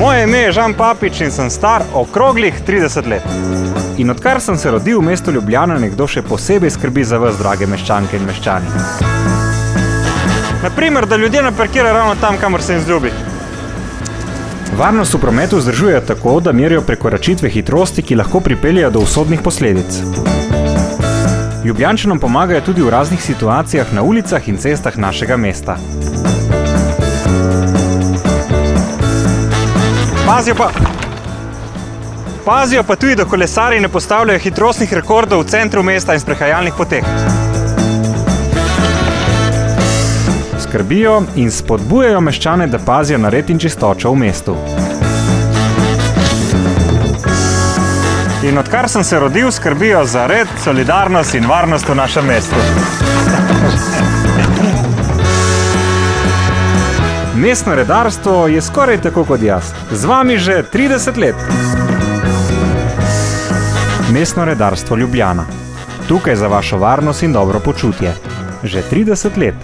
Moje ime je Žan Papič in sem star okroglih 30 let. In odkar sem se rodil v mestu Ljubljana, nekdo še posebej skrbi za vas, drage meščanke in meščani. Naprimer, da ljudje ne parkirajo ravno tam, kamor se jim zljubi. Varnost v prometu vzdržujejo tako, da merijo prekoračitve hitrosti, ki lahko pripeljejo do usodnih posledic. Ljubljančanom pomagajo tudi v raznih situacijah na ulicah in cestah našega mesta. Pazijo pa tudi, da kolesarji ne postavljajo hitrostnih rekordov v centru mesta in sprehajalnih poteh. Skrbijo in spodbujajo meščane, da pazijo na red in čistočo v mestu. In odkar sem se rodil, skrbijo za red, solidarnost in varnost v našem mestu. Mestno redarstvo je skoraj tako kot jaz. Z vami že 30 let. Mestno redarstvo Ljubljana. Tukaj za vašo varnost in dobro počutje. Že 30 let.